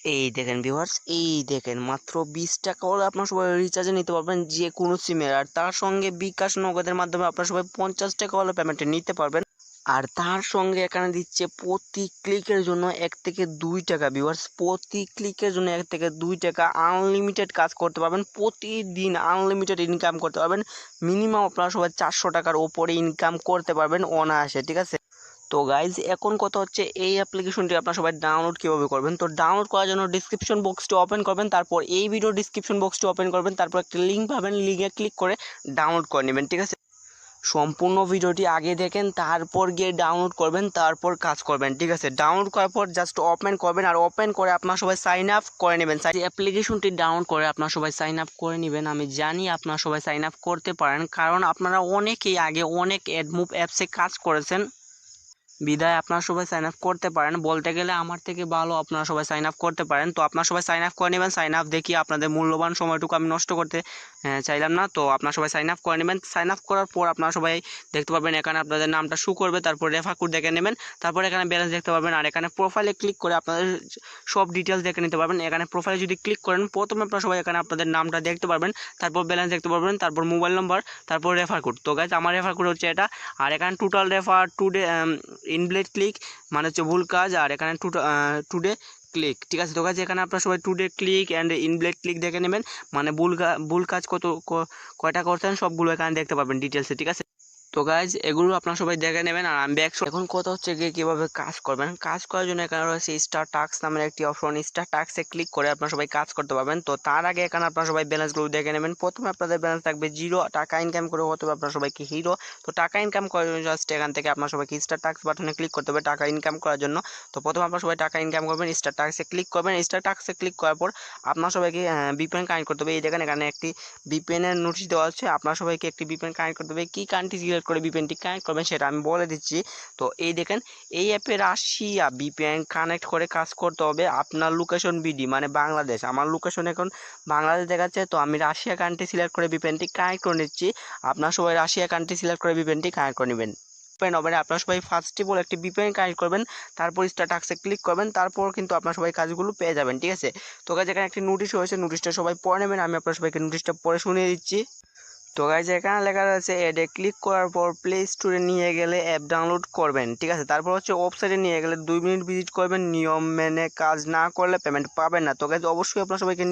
এই দেখেন ভিউয়ার্স, এই দেখেন মাত্র 20 টাকা হলে আপনারা সবাই রিচার্জে নিতে পারবেন যে কোনো সিমের। আর তার সঙ্গে বিকাশ নগদের মাধ্যমে আপনারা সবাই 50 টাকা হলে পেমেন্টে নিতে পারবেন। আর তার সঙ্গে এখানে দিচ্ছে প্রতি ক্লিকের জন্য 1 থেকে 2 টাকা। ভিউয়ার্স, প্রতি ক্লিকের জন্য 1 থেকে 2 টাকা আনলিমিটেড কাজ করতে পারবেন, প্রতিদিন আনলিমিটেড ইনকাম করতে পারবেন। মিনিমাম আপনারা সবাই 400 টাকার ওপরে ইনকাম করতে পারবেন অনায়াসে, ঠিক আছে। তো গাইজ, এখন কথা হচ্ছে এই অ্যাপ্লিকেশনটি আপনারা সবাই ডাউনলোড কীভাবে করবেন। তো ডাউনলোড করার জন্য ডিসক্রিপশন বক্সটি ওপেন করবেন, তারপর এই ভিডিও ডিসক্রিপশন বক্সটি ওপেন করবেন, তারপর একটা লিঙ্ক পাবেন, লিঙ্কে ক্লিক করে ডাউনলোড করে নেবেন, ঠিক আছে। সম্পূর্ণ ভিডিওটি আগে দেখেন, তারপর গিয়ে ডাউনলোড করবেন, তারপর কাজ করবেন, ঠিক আছে। ডাউনলোড করার পর জাস্ট ওপেন করবেন, আর ওপেন করে আপনারা সবাই সাইন আপ করে নেবেন। অ্যাপ্লিকেশনটি ডাউনলোড করে আপনারা সবাই সাইন আপ করে নেবেন। আমি জানি আপনারা সবাই সাইন আপ করতে পারেন, কারণ আপনারা অনেকেই আগে অনেক অ্যাডমুভ অ্যাপসে কাজ করেছেন, বিদায় আপনারা সবাই সাইন আপ করতে পারেন। বলতে গেলে আমার থেকে ভালো আপনারা সবাই সাইন আপ করতে পারেন। তো আপনারা সবাই সাইন আপ করে নেবেন। সাইন আপ দেখি আপনাদের মূল্যবান সময়টুকু আমি নষ্ট করতে চাইলাম না। তো আপনারা সবাই সাইন আপ করে নেবেন। সাইন আপ করার পর আপনারা সবাই দেখতে পাবেন এখানে আপনাদের নামটা শো করবে, তারপর রেফার কোড দেখে নেবেন, তারপর এখানে ব্যালেন্স দেখতে পাবেন, আর এখানে প্রোফাইলে ক্লিক করে আপনাদের সব ডিটেলস দেখে নিতে পারবেন। এখানে প্রোফাইলে যদি ক্লিক করেন, প্রথমে আপনারা সবাই এখানে আপনাদের নামটা দেখতে পারবেন, তারপর ব্যালেন্স দেখতে পারবেন, তারপর মোবাইল নম্বর, তারপর রেফার কোড। তো গাইজ, আমার রেফার কোড হচ্ছে এটা। আর এখানে টোটাল রেফার টুডে ইনব্লেড ক্লিক মানে হচ্ছে ভুল কাজ, আর এখানে টুডে ক্লিক, ঠিক আছে। তো গাইজ, এখানে আপনারা সবাই টুডে ক্লিক অ্যান্ড ইনব্লেড ক্লিক দেখে নেবেন, মানে ভুল কাজ কয়টা করছেন সবগুলো এখানে দেখতে পাবেন ডিটেলসে, ঠিক আছে। তো গাইজ, এগুলো আপনারা সবাই দেখে নেবেন। আর আমি এখন কথা হচ্ছে গিয়ে কীভাবে কাজ করবেন। কাজ করার জন্য এখানে রয়েছে স্টার টাস্ক নামের একটি অপশন। স্টার টাস্কে ক্লিক করে আপনারা সবাই কাজ করতে পারবেন। তো তার আগে এখানে আপনারা সবাই ব্যালেন্সগুলো দেখে নেবেন। প্রথমে আপনাদের ব্যালেন্স থাকবে 0 টাকা, ইনকাম করে হতে হবে আপনারা সবাইকে হিরো। তো টাকা ইনকাম করার জন্য জাস্ট এখান থেকে আপনারা সবাইকে স্টার টাস্ক বাটনে ক্লিক করতে হবে টাকা ইনকাম করার জন্য। তো প্রথমে আপনারা সবাই টাকা ইনকাম করবেন, স্টার টাস্কে ক্লিক করবেন। স্টার টাস্কে ক্লিক করার পর আপনারা সবাইকে বিপিএন কানেক্ট করতে হবে। এই দেখেন এখানে একটি বিপিএনের নোটিশ দেওয়া আছে, আপনারা সবাইকে একটি বিপিএন কানেক্ট করতে হবে। কী কান্ট্রি সিলেক্ট করে বিপিএনটি কানেক্ট করবেন সেটা আমি বলে দিচ্ছি। তো এই দেখেন, এই অ্যাপে রাশিয়া বিপিএন কানেক্ট করে কাজ করতে হবে। আপনার লোকেশন বিডি মানে বাংলাদেশ, আমার লোকেশন এখন বাংলাদেশ দেখাচ্ছে, তো আমি রাশিয়া কান্ট্রি সিলেক্ট করে বিপিএনটি কানেক্ট করে নিচ্ছি। আপনারা সবাই রাশিয়া কান্ট্রি সিলেক্ট করে বিপিএনটি কানেক্ট করে নেবেন। আপনারা সবাই ফার্স্টে বলে একটি বিপিএন কানেক্ট করবেন, তারপর স্টার টাস্কে ক্লিক করবেন, তারপর কিন্তু আপনারা সবাই কাজগুলো পেয়ে যাবেন, ঠিক আছে। তো গাইজ, এখানে একটি নোটিশ হয়েছে, নোটিশটা সবাই পড়ে নেবেন। আমি আপনার সবাইকে নোটিশটা পড়ে শুনিয়ে দিচ্ছি। তো গাইজ, এখানে লেখা রয়েছে অ্যাডে ক্লিক করার পর প্লে স্টোরে নিয়ে গেলে অ্যাপ ডাউনলোড করবেন, ঠিক আছে। তারপর হচ্ছে ওয়েবসাইটে নিয়ে গেলে 2 মিনিট ভিজিট করবেন, নিয়ম মেনে কাজ না করলে পেমেন্ট পাবেন না। তো গাইজ, অবশ্যই আপনার সবাইকে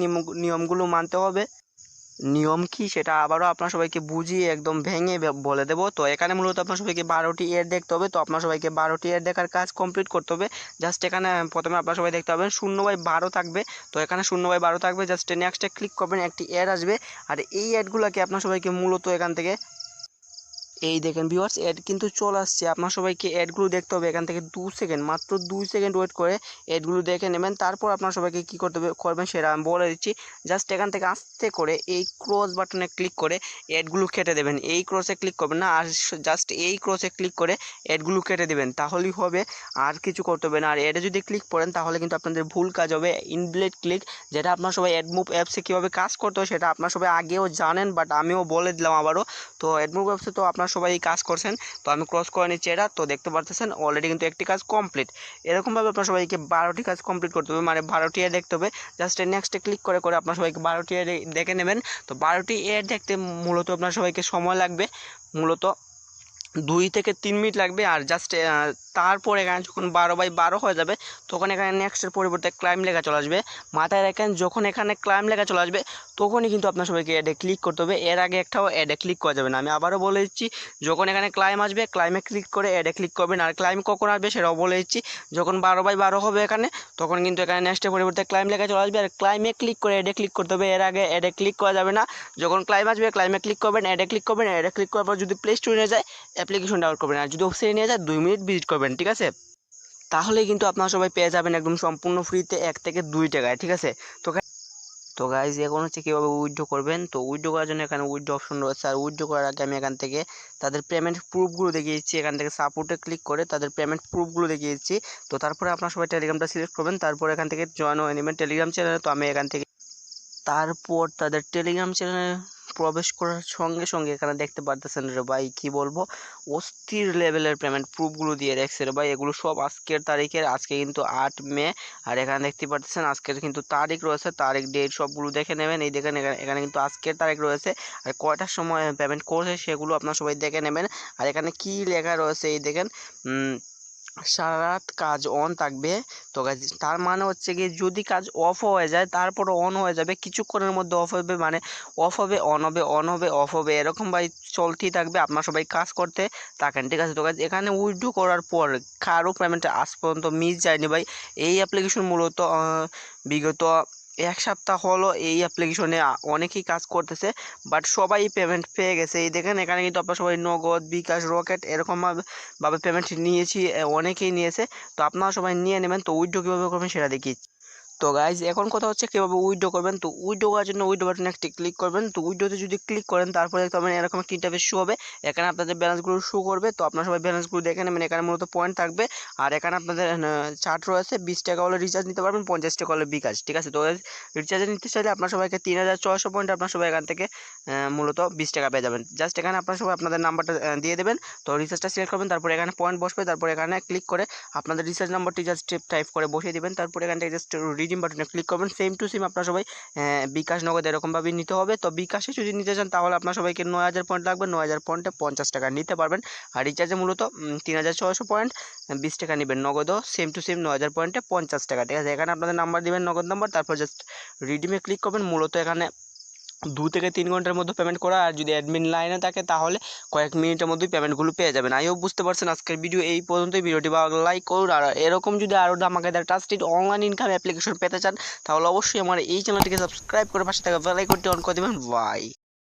নিয়মগুলো মানতে হবে। নিয়ম কি সেটা আবারও আপনার সবাইকে বুঝিয়ে একদম ভেঙে বলে দেবো। তো এখানে মূলত আপনার সবাইকে 12টি এড দেখতে হবে। তো আপনার সবাইকে 12টি এড দেখার কাজ কমপ্লিট করতে হবে। জাস্ট এখানে প্রথমে আপনার সবাই দেখতে পাবেন 0/12 থাকবে। তো এখানে 0/12 থাকবে, জাস্ট নেক্সটে ক্লিক করবেন, একটি অ্যাড আসবে। আর এই অ্যাডগুলোকে আপনার সবাইকে মূলত এখান থেকে এই দেখেন ভিউয়ার্স, অ্যাড কিন্তু চলে আসছে। আপনার সবাইকে অ্যাডগুলো দেখতে হবে এখান থেকে 2 সেকেন্ড, মাত্র 2 সেকেন্ড ওয়েট করে অ্যাডগুলো দেখে নেবেন। তারপর আপনার সবাইকে কী করবেন সেটা আমি বলে দিচ্ছি। জাস্ট এখান থেকে আস্তে করে এই ক্রস বাটনে ক্লিক করে অ্যাডগুলো কেটে দেবেন। এই ক্রসে ক্লিক করবেন না, আর জাস্ট এই ক্রসে ক্লিক করে অ্যাডগুলো কেটে দেবেন, তাহলেই হবে, আর কিছু করতে হবে না। আর অ্যাডে যদি ক্লিক করেন তাহলে কিন্তু আপনাদের ভুল কাজ হবে, ইনভ্যালিড ক্লিক, যেটা আপনার সবাই অ্যাডমুভ অ্যাপসে কীভাবে কাজ করতে হয় সেটা আপনার সবাই আগেও জানেন, বাট আমিও বলে দিলাম আবারও। তো অ্যাডমুভ অ্যাপসে তো আপনার সবাই কাজ করছেন। তো আমি ক্রস করে নিচ্ছি এটা, তো দেখতে পারতেছেন অলরেডি কিন্তু একটি কাজ কমপ্লিট। এরকমভাবে আপনার সবাইকে 12টি কাজ কমপ্লিট করতে হবে, মানে 12টি এড দেখতে হবে। জাস্ট নেক্সটে ক্লিক করে করে আপনার সবাইকে 12টি এড দেখে নেবেন। তো 12টি এড দেখতে মূলত আপনার সবাইকে সময় লাগবে মূলত 2 থেকে 3 মিনিট লাগবে। আর জাস্ট তারপর এখানে যখন 12/12 হয়ে যাবে তখন এখানে নেক্সটের পরিবর্তে ক্লাইম লেখা চলে আসবে। মাথায় রাখেন, যখন এখানে ক্লাইম লেখা চলে আসবে তখনই কিন্তু আপনার সবাইকে অ্যাডে ক্লিক করতে হবে, এর আগে একটাও অ্যাডে ক্লিক করা যাবে না। আমি আবারও বলে দিচ্ছি, যখন এখানে ক্লাইম আসবে ক্লাইমে ক্লিক করে অ্যাডে ক্লিক করবেন। আর ক্লাইম কখন আসবে সেটাও বলে দিচ্ছি, যখন 12/12 হবে এখানে, তখন কিন্তু এখানে নেক্সটের পরিবর্তে ক্লাইম লেখা চলে আসবে। আর ক্লাইমে ক্লিক করে অ্যাডে ক্লিক করতে হবে, এর আগে অ্যাডে ক্লিক করা যাবে না। যখন ক্লাইম আসবে ক্লাইমে ক্লিক করবেন, অ্যাডে ক্লিক করবেন, অ্যাডে ক্লিক করার পর যদি প্লে স্টোরে নিয়ে যায় অ্যাপ্লিকেশন ডাউনলোড করবেন, আর যদি ওয়েবসাইটে নিয়ে যায় 2 মিনিট ভিজিট করবেন, ঠিক আছে। তাহলেই কিন্তু আপনারা সবাই পেয়ে যাবেন একদম সম্পূর্ণ ফ্রিতে 1 থেকে 2 টাকায়, ঠিক আছে। তো গাইজ, এখন হচ্ছে কীভাবে উইথড্র করবেন। তো উইথড্র করার জন্য এখানে উইথড্র অপশন রয়েছে। আর উইথড্র করার আগে আমি এখান থেকে তাদের পেমেন্ট প্রুফগুলো দেখিয়ে দিচ্ছি। এখান থেকে সাপোর্টে ক্লিক করে তাদের পেমেন্ট প্রুফগুলো দেখিয়ে দিচ্ছি। তো তারপরে আপনারা সবাই টেলিগ্রামটা সিলেক্ট করবেন, তারপর এখান থেকে জয়েন হয়ে নেবেন টেলিগ্রাম চ্যানেলে। তো আমি এখান থেকে তারপর তাদের টেলিগ্রাম চ্যানেলে প্রবেশ করার সঙ্গে সঙ্গে এখানে দেখতে পারতেছেন রে ভাই, কি বলবো, অস্থির লেভেলের পেমেন্ট প্রুফগুলো দিয়ে রাখছে রে ভাই। এগুলো সব আজকের তারিখের, আজকে কিন্তু 8 মে। আর এখানে দেখতে পাচ্ছেন আজকের কিন্তু তারিখ রয়েছে, তারিখ ডেট সবগুলো দেখে নেবেন। এই দেখেন এখানে কিন্তু আজকের তারিখ রয়েছে আর কয়টার সময় পেমেন্ট করছে সেগুলো আপনার সবাই দেখে নেবেন। আর এখানে কি লেখা রয়েছে এই দেখেন, সারা রাত কাজ অন থাকবে। তো গাইজ তার মানে হচ্ছে কি, যদি কাজ অফ হয়ে যায় তারপর অন হয়ে যাবে, কিছুক্ষণের মধ্যে অফ হবে, মানে অফ হবে অন হবে অন হবে অফ হবে, এরকম ভাই চলতেই থাকবে। আপনার সবাই কাজ করতে থাকেন, ঠিক আছে। তো গাইজ এখানে উইথড্র করার পর কারো পেমেন্ট আজ পর্যন্ত মিস যায়নি ভাই। এই অ্যাপ্লিকেশন মূলত বিগত 1 সপ্তাহ হলো এই অ্যাপ্লিকেশনে অনেকেই কাজ করতেছে, বাট সবাই পেমেন্ট পেয়ে গেছে। এই দেখেন এখানে কিন্তু আপনার সবাই নগদ, বিকাশ, রকেট এরকমভাবে পেমেন্ট নিয়েছি, অনেকেই নিয়েছে। তো আপনারা সবাই নিয়ে নেবেন। তো উইথড্র কীভাবে করবেন সেটা দেখি। তো গাইজ এখন কথা হচ্ছে কীভাবে উইথড্র করবেন। তো উইথড্র করার জন্য উইথড্র বাটনে একটি ক্লিক করবেন। তো উইথড্রতে যদি ক্লিক করেন তারপরে দেখতে পাবেন এরকম একটা ইন্টারফেস শো হবে। এখানে আপনাদের ব্যালেন্সগুলো শো করবে। তো আপনারা সবাই ব্যালেন্সগুলো দেখে নেবেন। এখানে মূলত পয়েন্ট থাকবে আর এখানে আপনাদের চার্ট রয়েছে। 20 টাকা হলে রিচার্জ নিতে পারবেন, 50 টাকা হলে বিকাশ, ঠিক আছে। তো রিচার্জে নিতে চাইলে আপনার সবাইকে 3600 পয়েন্ট আপনার সবাই এখান থেকে মূলত 20 টাকা পেয়ে যাবেন। জাস্ট এখানে আপনার সবাই আপনাদের নাম্বারটা দিয়ে দেবেন। তো রিচার্জটা সিলেক্ট করবেন, তারপরে এখানে পয়েন্ট বসবে, তারপরে এখানে ক্লিক করে আপনাদের রিচার্জ নাম্বারটি জাস্ট টাইপ করে বসিয়ে দেবেন। তারপরে এখান থেকে জাস্ট রিডিম বাটনে ক্লিক করবেন। সেম টু সেম আপনার সবাই বিকাশ, নগদ এরকমভাবেই নিতে হবে। তো বিকাশে যদি নিতে চান তাহলে আপনার সবাইকে 9000 পয়েন্ট লাগবে, 9000 পয়েন্টে 50 টাকা নিতে পারবেন। আর রিচার্জে মূলত 3600 পয়েন্ট 20 টাকা নেবেন, নগদও সেম টু সেম 9000 পয়েন্টে 50 টাকা, ঠিক আছে। এখানে আপনাদের নাম্বার দিবেন, নগদ নাম্বার, তারপর জাস্ট রিডিমে ক্লিক করবেন। মূলত এখানে 2 থেকে 3 ঘন্টার মধ্যে পেমেন্ট করা, আর যদি অ্যাডমিন লাইনে থাকে তাহলে কয়েক মিনিটের মধ্যেই পেমেন্টগুলো পেয়ে যাবেন। আই হোপ বুঝতে পারছেন। আজকের ভিডিও এই পর্যন্তই। ভিডিওটি ভালো লাইক করুন, আর এরকম যদি আরও ধামাকাদার ট্রাস্টেড অনলাইন ইনকাম অ্যাপ্লিকেশন পেতে চান তাহলে অবশ্যই আমার এই চ্যানেলটিকে সাবস্ক্রাইব করে পাশে থাকা বেল আইকনটি অন করে দেবেন। বাই।